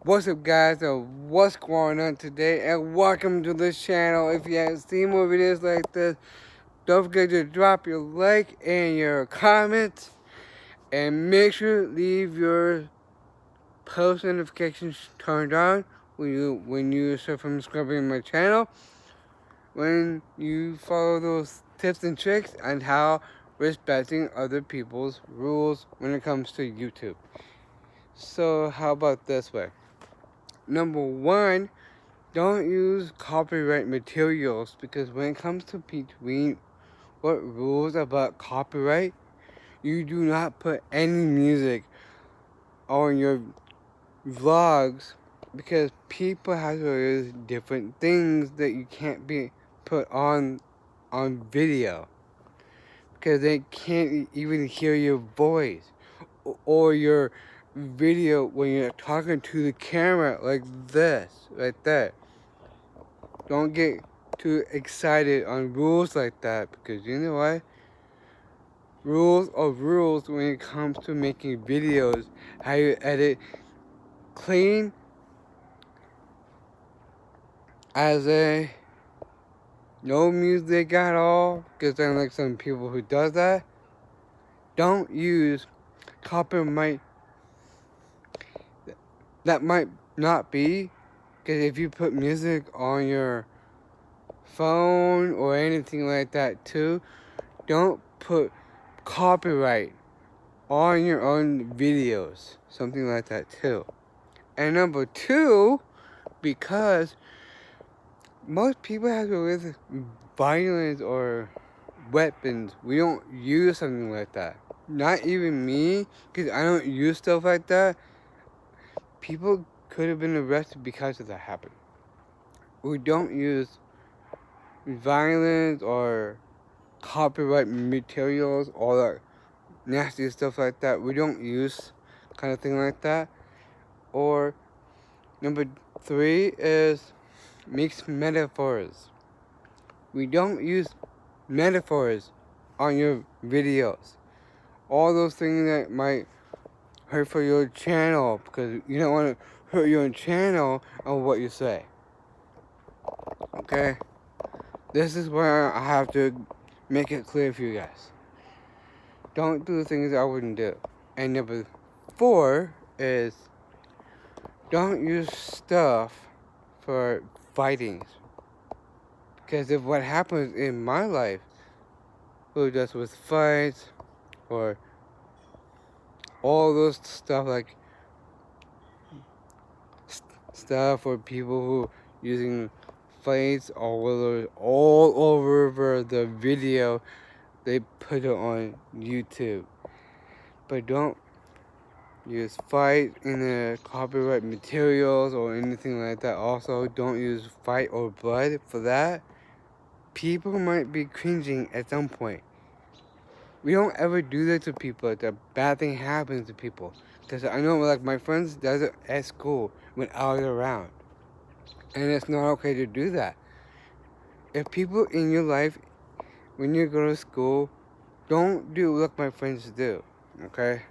What's up, guys, and what's going on today, and welcome to this channel. If you haven't seen more videos like this, don't forget to drop your like and your comments, and make sure to leave your post notifications turned on when you subscribing my channel, when you follow those tips and tricks on how respecting other people's rules when it comes to YouTube. So how about this way? Number one, don't use copyright materials, because when it comes to between what rules about copyright, you do not put any music on your vlogs, because people have to use different things that you can't be put on video, because they can't even hear your voice or your video when you're talking to the camera like this right there. Don't get too excited on rules like that, because you know what? Rules are rules when it comes to making videos. How you edit clean as a no music at all, because then like some people who does that. Don't use copyright that might not be, because if you put music on your phone or anything like that too, don't put copyright on your own videos, something like that too. And number two, because most people have to with violence or weapons, we don't use something like that. Not even me, because I don't use stuff like that. People could have been arrested because of that happened. We don't use violence or copyright materials, all that nasty stuff like that. We don't use kind of thing like that. Or number three is mixed metaphors. We don't use metaphors on your videos. All those things that might hurt for your channel, because you don't want to hurt your channel on what you say. Okay? This is where I have to make it clear for you guys. Don't do things I wouldn't do. And number four is don't use stuff for fightings. Because if what happens in my life, who does with fights or all those stuff, like stuff for people who using fights all over the video, they put it on YouTube. But don't use fight in the copyright materials or anything like that. Also, don't use fight or blood for that. People might be cringing at some point. We don't ever do that to people. Like, a bad thing happens to people. Because I know, like, my friends does it at school when I was around. And it's not okay to do that. If people in your life, when you go to school, don't do like my friends do. Okay?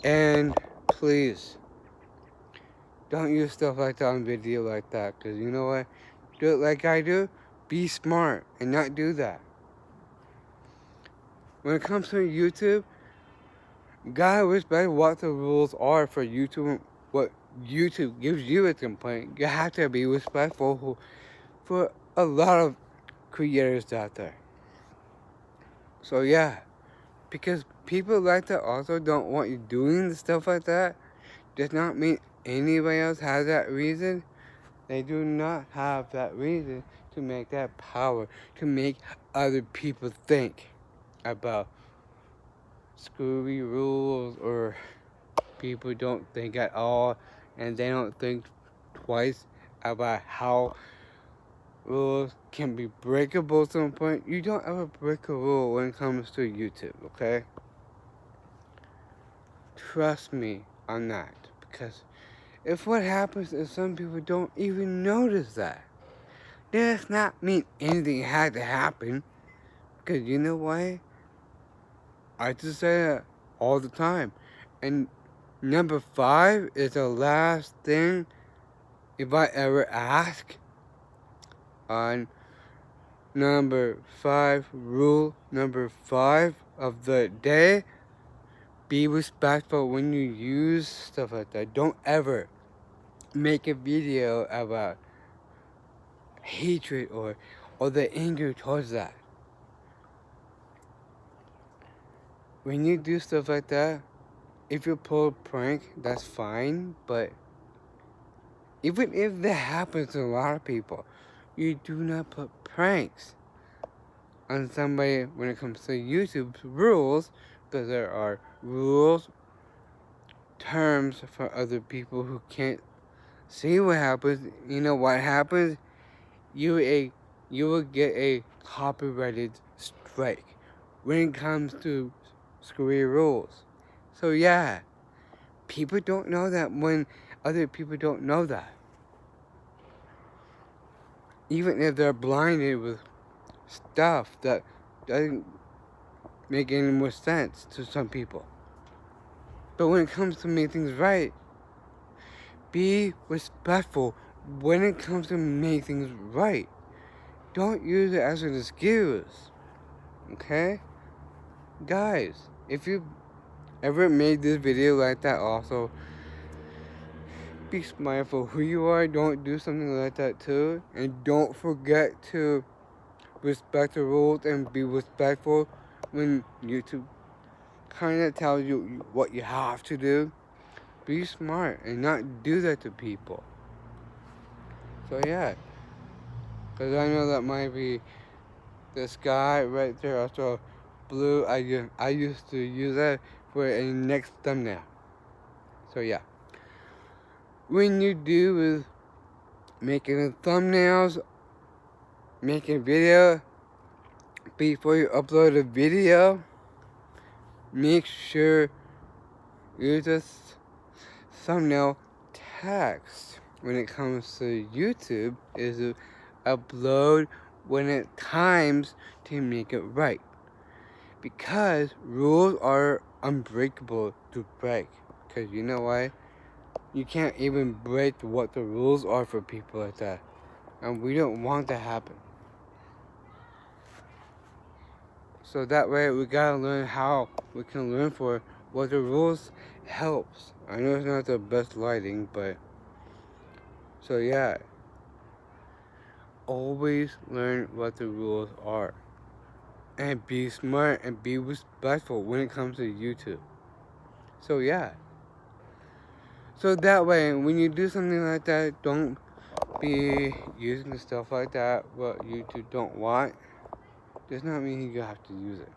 And please, don't use stuff like that on video like that. Because you know what? Do it like I do. Be smart and not do that. When it comes to YouTube, gotta respect what the rules are for YouTube. What YouTube gives you a complaint, you have to be respectful for a lot of creators out there. So yeah, because people like that also don't want you doing the stuff like that, does not mean anybody else has that reason. They do not have that reason to make that power to make other people think about screwy rules, or people don't think at all, and they don't think twice about how rules can be breakable at some point. You don't ever break a rule when it comes to YouTube, okay? Trust me on that, because if what happens is some people don't even notice that, does not mean anything had to happen. Because you know why? I just say that all the time. And Number 5 is the last thing if I ever ask. On number 5, rule number 5 of the day, be respectful when you use stuff like that. Don't ever make a video about hatred or the anger towards that. When you do stuff like that, if you pull a prank, that's fine, but even if that happens to a lot of people, you do not put pranks on somebody when it comes to YouTube's rules, because there are rules, terms for other people who can't see what happens. You know what happens? You will get a copyrighted strike when it comes to screwy rules. So yeah, people don't know that when other people don't know that. Even if they're blinded with stuff that doesn't make any more sense to some people. But when it comes to making things right, be respectful when it comes to making things right. Don't use it as an excuse. Okay? Guys, if you ever made this video like that also, be mindful who you are. Don't do something like that too. And don't forget to respect the rules and be respectful when YouTube kind of tells you what you have to do. Be smart and not do that to people. So yeah, because I know that might be the sky right there, also blue. I used to use that for a next thumbnail. So yeah, when you do with making the thumbnails, making video, before you upload a video, make sure you just thumbnail text when it comes to YouTube is to upload when it times to make it right, because rules are unbreakable to break. Because you know why? You can't even break what the rules are for people like that, and we don't want that to happen. So that way we gotta learn how we can learn for what the rules helps. I know it's not the best lighting, but so yeah, always learn what the rules are and be smart and be respectful when it comes to YouTube. So yeah, so that way when you do something like that, don't be using stuff like that what YouTube don't want. Does not mean you have to use it.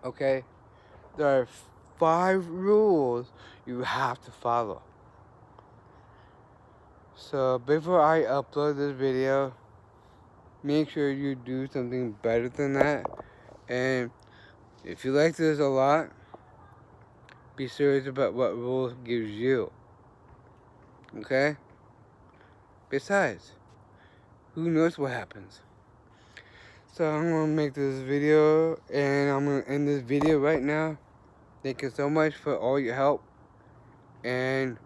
Okay, there are 5 rules you have to follow. So before I upload this video, make sure you do something better than that. And if you like this a lot, be serious about what rules gives you. Okay? Besides, who knows what happens? So I'm gonna make this video and I'm gonna end this video right now. Thank you so much for all your help. And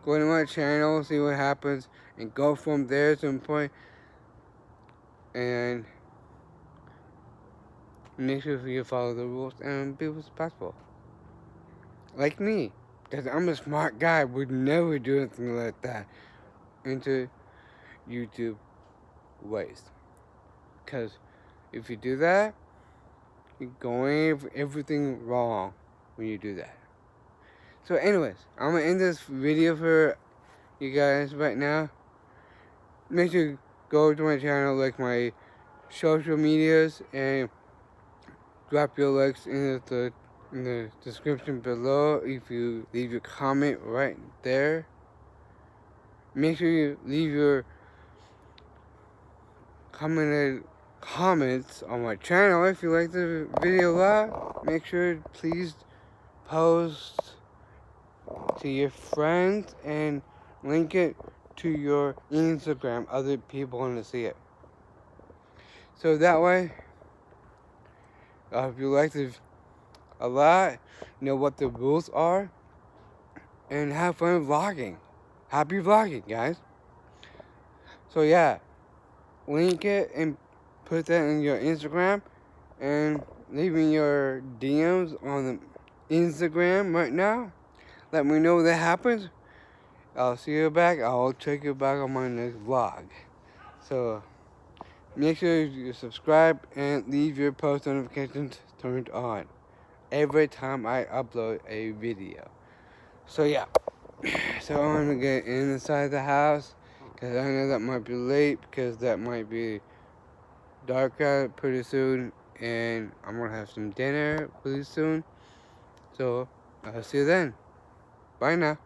go to my channel, see what happens, and go from there to some point. And make sure you follow the rules and be respectful. Like me. Because I'm a smart guy, would never do anything like that into YouTube ways. Because if you do that, you're going everything wrong when you do that. So anyways, I'm going to end this video for you guys right now. Make sure you go to my channel, like my social medias, and drop your likes in the description below. If you leave your comment right there, make sure you leave your comments on my channel. If you like the video a lot, make sure please post to your friends and link it to your Instagram. Other people want to see it. So that way, if you like this a lot, know what the rules are, and have fun vlogging. Happy vlogging, guys. So yeah, link it and put that in your Instagram and leave me your DMs on the Instagram right now. Let me know that happens. I'll see you back. I'll check you back on my next vlog. So make sure you subscribe and leave your post notifications turned on every time I upload a video. So yeah, so I'm gonna get inside the house because I know that might be late because that might be dark out pretty soon, and I'm gonna have some dinner pretty soon. So I'll see you then. Bye now.